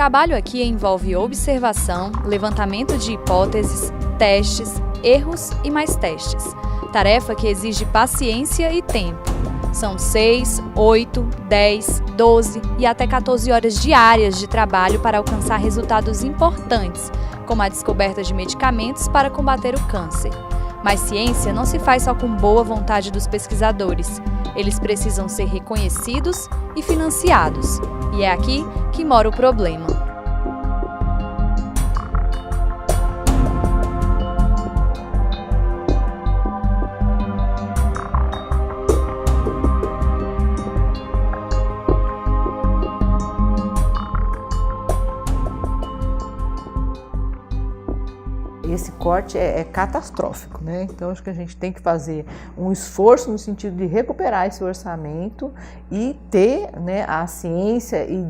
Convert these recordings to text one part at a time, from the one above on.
trabalho aqui envolve observação, levantamento de hipóteses, testes, erros e mais testes. Tarefa que exige paciência e tempo. São 6, 8, 10, 12 e até 14 horas diárias de trabalho para alcançar resultados importantes, como a descoberta de medicamentos para combater o câncer. Mas ciência não se faz só com boa vontade dos pesquisadores. Eles precisam ser reconhecidos e financiados. E é aqui que mora o problema. Esse corte é catastrófico, né? Então acho que a gente tem que fazer um esforço no sentido de recuperar esse orçamento e ter, né, a ciência e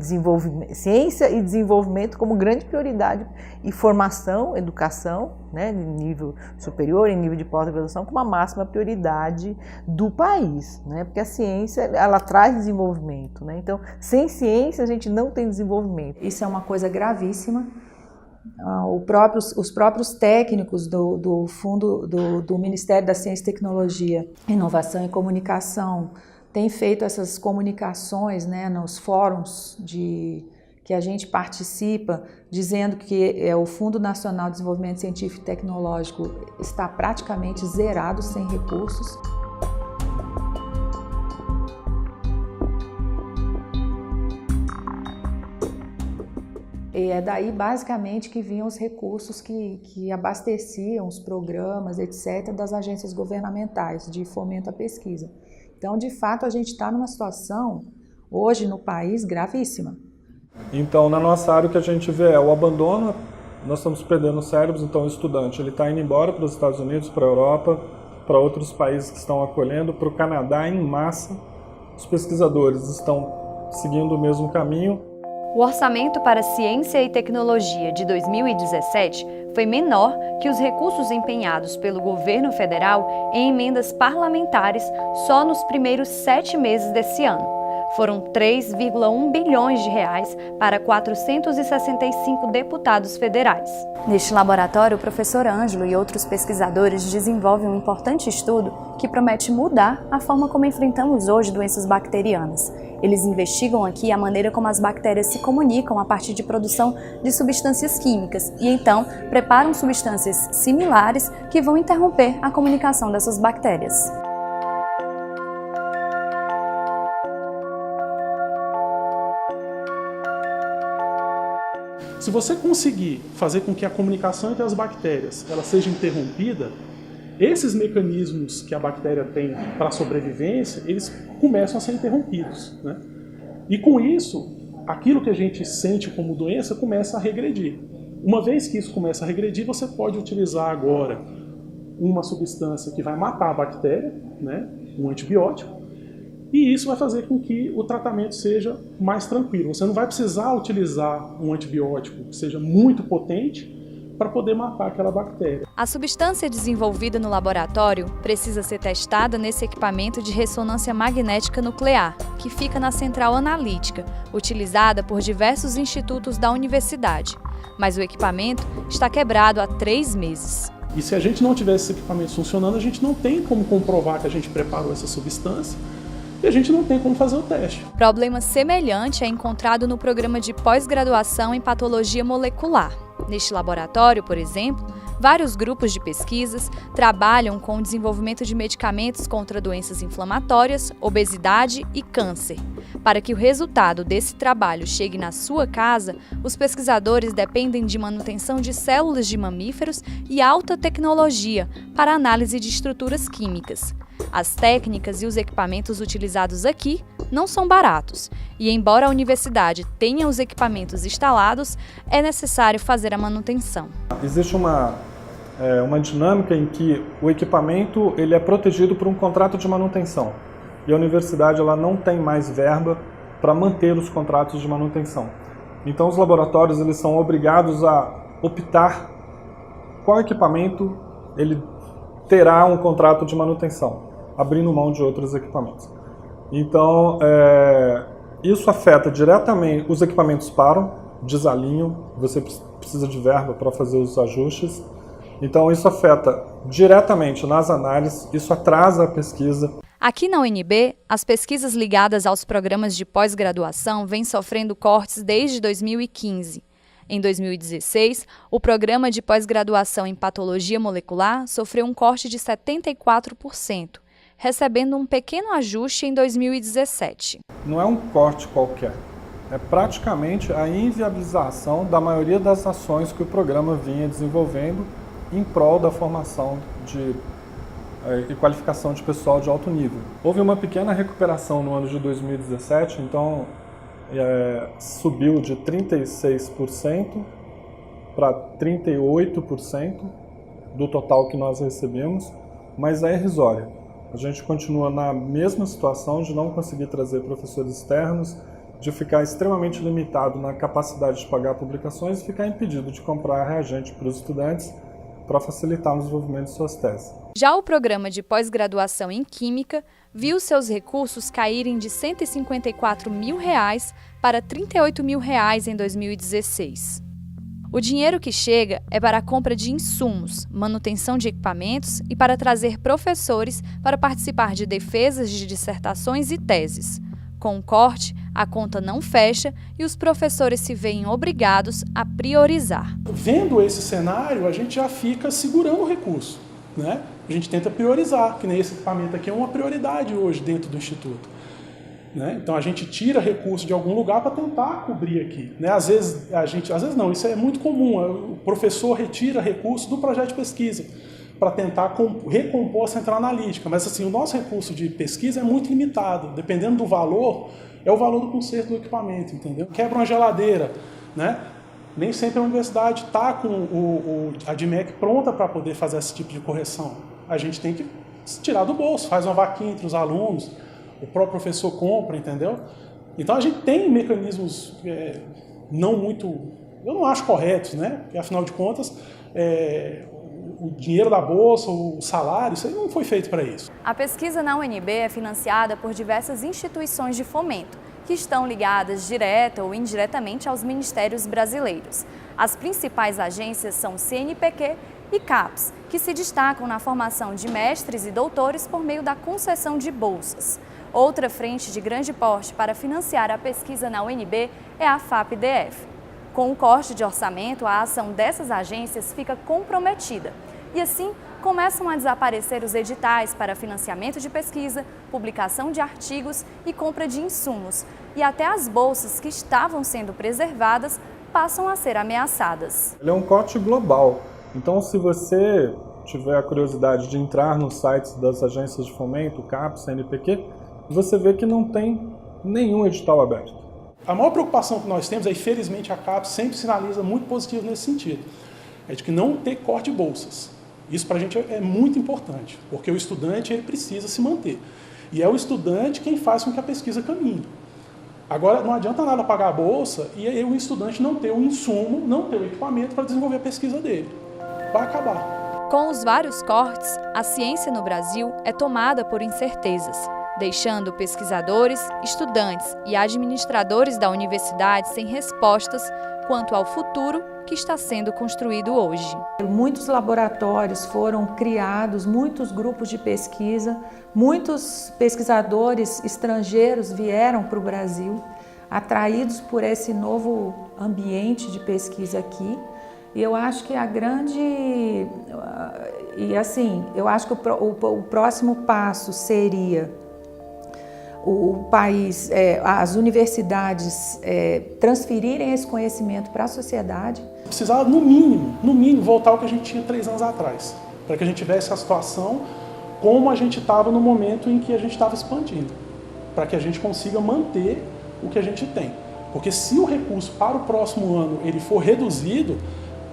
desenvolvimento como grande prioridade, e formação, educação, né, de nível superior, em nível de pós-graduação, como a máxima prioridade do país, né? Porque a ciência, ela traz desenvolvimento, né? Então, sem ciência a gente não tem desenvolvimento. Isso é uma coisa gravíssima. Os próprios técnicos do Fundo do Ministério da Ciência e Tecnologia, Inovação e Comunicação têm feito essas comunicações, né, nos fóruns que a gente participa, dizendo que o Fundo Nacional de Desenvolvimento Científico e Tecnológico está praticamente zerado, sem recursos. E é daí, basicamente, que vinham os recursos que abasteciam os programas, etc., das agências governamentais de fomento à pesquisa. Então, de fato, a gente está numa situação, hoje, no país, gravíssima. Então, na nossa área, o que a gente vê é o abandono, nós estamos perdendo cérebros, então o estudante está indo embora para os Estados Unidos, para a Europa, para outros países que estão acolhendo, para o Canadá em massa. Os pesquisadores estão seguindo o mesmo caminho. O orçamento para ciência e tecnologia de 2017 foi menor que os recursos empenhados pelo governo federal em emendas parlamentares só nos primeiros 7 meses desse ano. Foram 3,1 bilhões de reais para 465 deputados federais. Neste laboratório, o professor Ângelo e outros pesquisadores desenvolvem um importante estudo que promete mudar a forma como enfrentamos hoje doenças bacterianas. Eles investigam aqui a maneira como as bactérias se comunicam a partir de produção de substâncias químicas e então preparam substâncias similares que vão interromper a comunicação dessas bactérias. Se você conseguir fazer com que a comunicação entre as bactérias ela seja interrompida, esses mecanismos que a bactéria tem para a sobrevivência, eles começam a ser interrompidos, né? E com isso, aquilo que a gente sente como doença começa a regredir. Uma vez que isso começa a regredir, você pode utilizar agora uma substância que vai matar a bactéria, né? Um antibiótico, e isso vai fazer com que o tratamento seja mais tranquilo. Você não vai precisar utilizar um antibiótico que seja muito potente para poder matar aquela bactéria. A substância desenvolvida no laboratório precisa ser testada nesse equipamento de ressonância magnética nuclear, que fica na central analítica, utilizada por diversos institutos da universidade. Mas o equipamento está quebrado há 3 meses. E se a gente não tiver esses equipamentos funcionando, a gente não tem como comprovar que a gente preparou essa substância e a gente não tem como fazer o teste. Problema semelhante é encontrado no programa de pós-graduação em patologia molecular. Neste laboratório, por exemplo, vários grupos de pesquisas trabalham com o desenvolvimento de medicamentos contra doenças inflamatórias, obesidade e câncer. Para que o resultado desse trabalho chegue na sua casa, os pesquisadores dependem de manutenção de células de mamíferos e alta tecnologia para análise de estruturas químicas. As técnicas e os equipamentos utilizados aqui não são baratos, e embora a universidade tenha os equipamentos instalados, é necessário fazer a manutenção. Existe uma dinâmica em que o equipamento ele é protegido por um contrato de manutenção, e a universidade ela não tem mais verba para manter os contratos de manutenção. Então os laboratórios eles são obrigados a optar qual equipamento ele terá um contrato de manutenção, abrindo mão de outros equipamentos. Então, isso afeta diretamente, os equipamentos param desalinham, você precisa de verba para fazer os ajustes. Então isso afeta diretamente nas análises, isso atrasa a pesquisa. Aqui na UNB, as pesquisas ligadas aos programas de pós-graduação vêm sofrendo cortes desde 2015. Em 2016, o programa de pós-graduação em patologia molecular sofreu um corte de 74%, recebendo um pequeno ajuste em 2017. Não é um corte qualquer, é praticamente a inviabilização da maioria das ações que o programa vinha desenvolvendo em prol da formação e qualificação de pessoal de alto nível. Houve uma pequena recuperação no ano de 2017, então subiu de 36% para 38% do total que nós recebemos, mas é irrisória. A gente continua na mesma situação de não conseguir trazer professores externos, de ficar extremamente limitado na capacidade de pagar publicações e ficar impedido de comprar reagente para os estudantes para facilitar o desenvolvimento de suas teses. Já o programa de pós-graduação em Química viu seus recursos caírem de R$ 154 mil para R$ 38 mil em 2016. O dinheiro que chega é para a compra de insumos, manutenção de equipamentos e para trazer professores para participar de defesas de dissertações e teses. Com o corte, a conta não fecha e os professores se veem obrigados a priorizar. Vendo esse cenário, a gente já fica segurando o recurso, né? A gente tenta priorizar, que nem esse equipamento aqui é uma prioridade hoje dentro do Instituto, né? Então a gente tira recurso de algum lugar para tentar cobrir aqui, né? Às vezes não, isso é muito comum, o professor retira recurso do projeto de pesquisa para tentar recompor a central analítica, mas assim, o nosso recurso de pesquisa é muito limitado, dependendo do valor, é o valor do conserto do equipamento, entendeu? Quebra uma geladeira, né? Nem sempre a universidade está com a DMEC pronta para poder fazer esse tipo de correção. A gente tem que tirar do bolso, faz uma vaquinha entre os alunos, o próprio professor compra, entendeu? Então a gente tem mecanismos não muito, eu não acho corretos, né? Porque afinal de contas, o dinheiro da bolsa, o salário, isso aí não foi feito para isso. A pesquisa na UNB é financiada por diversas instituições de fomento, que estão ligadas direta ou indiretamente aos ministérios brasileiros. As principais agências são CNPq e CAPES, que se destacam na formação de mestres e doutores por meio da concessão de bolsas. Outra frente de grande porte para financiar a pesquisa na UNB é a FAPDF. Com o corte de orçamento, a ação dessas agências fica comprometida. E assim, começam a desaparecer os editais para financiamento de pesquisa, publicação de artigos e compra de insumos. E até as bolsas que estavam sendo preservadas passam a ser ameaçadas. Ele é um corte global. Então, se você tiver a curiosidade de entrar nos sites das agências de fomento, CAPES, CNPq, você vê que não tem nenhum edital aberto. A maior preocupação que nós temos, infelizmente a CAPES sempre sinaliza muito positivo nesse sentido, é de que não ter corte de bolsas. Isso para a gente é muito importante, porque o estudante ele precisa se manter. E é o estudante quem faz com que a pesquisa caminhe. Agora, não adianta nada pagar a bolsa e aí o estudante não ter o insumo, não ter o equipamento para desenvolver a pesquisa dele. Vai acabar. Com os vários cortes, a ciência no Brasil é tomada por incertezas, deixando pesquisadores, estudantes e administradores da universidade sem respostas quanto ao futuro que está sendo construído hoje. Muitos laboratórios foram criados, muitos grupos de pesquisa, muitos pesquisadores estrangeiros vieram para o Brasil, atraídos por esse novo ambiente de pesquisa aqui. E eu acho que a grande... eu acho que o próximo passo seria o país, as universidades transferirem esse conhecimento para a sociedade. Precisava, no mínimo, voltar ao que a gente tinha 3 anos atrás, para que a gente tivesse a situação como a gente estava no momento em que a gente estava expandindo, para que a gente consiga manter o que a gente tem. Porque se o recurso para o próximo ano ele for reduzido,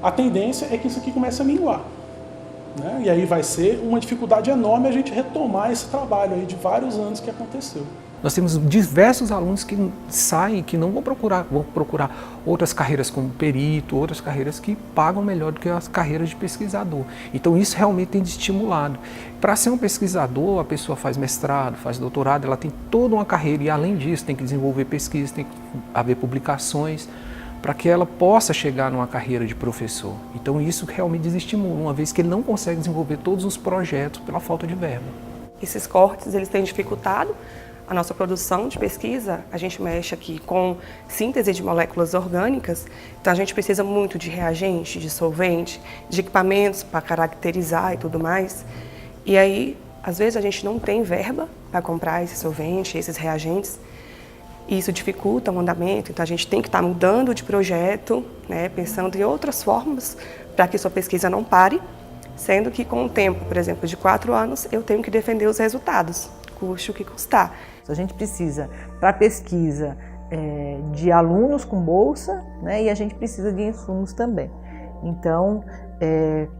a tendência é que isso aqui comece a minguar, né? E aí vai ser uma dificuldade enorme a gente retomar esse trabalho aí de vários anos que aconteceu. Nós temos diversos alunos que saem, que não vão procurar outras carreiras como perito, outras carreiras que pagam melhor do que as carreiras de pesquisador. Então isso realmente tem estimulado. Para ser um pesquisador, a pessoa faz mestrado, faz doutorado, ela tem toda uma carreira e além disso tem que desenvolver pesquisa, tem que haver publicações. para que ela possa chegar numa carreira de professor. Então isso realmente desestimula, uma vez que ele não consegue desenvolver todos os projetos pela falta de verba. Esses cortes eles têm dificultado a nossa produção de pesquisa. A gente mexe aqui com síntese de moléculas orgânicas, então a gente precisa muito de reagente, de solvente, de equipamentos para caracterizar e tudo mais. E aí, às vezes a gente não tem verba para comprar esse solvente, esses reagentes, e isso dificulta o andamento, então a gente tem que estar mudando de projeto, né, pensando em outras formas para que sua pesquisa não pare, sendo que com o tempo, por exemplo, de 4 anos, eu tenho que defender os resultados, custe o que custar. A gente precisa, para pesquisa, de alunos com bolsa, né, e a gente precisa de insumos também. Então,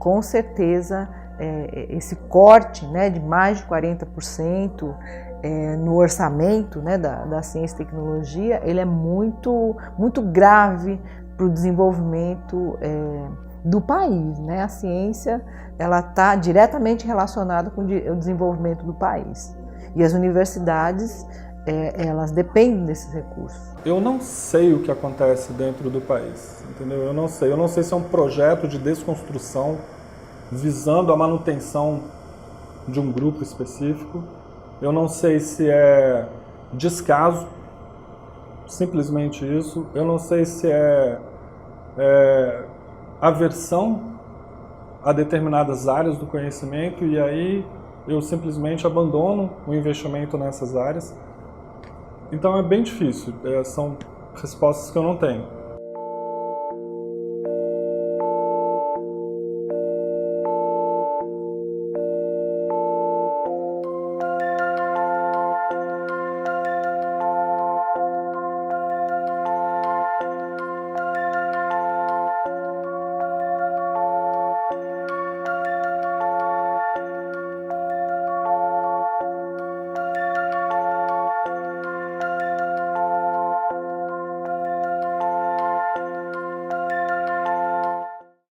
com certeza, esse corte, né, de mais de 40% no orçamento, né, da ciência e tecnologia, ele é muito grave para o desenvolvimento do país, né? A ciência, ela está diretamente relacionada com o desenvolvimento do país. E as universidades, elas dependem desses recursos. Eu não sei o que acontece dentro do país, entendeu? Eu não sei se é um projeto de desconstrução visando a manutenção de um grupo específico. Eu não sei se é descaso, simplesmente isso. Eu não sei se é aversão a determinadas áreas do conhecimento e aí eu simplesmente abandono o investimento nessas áreas. Então é bem difícil, são respostas que eu não tenho.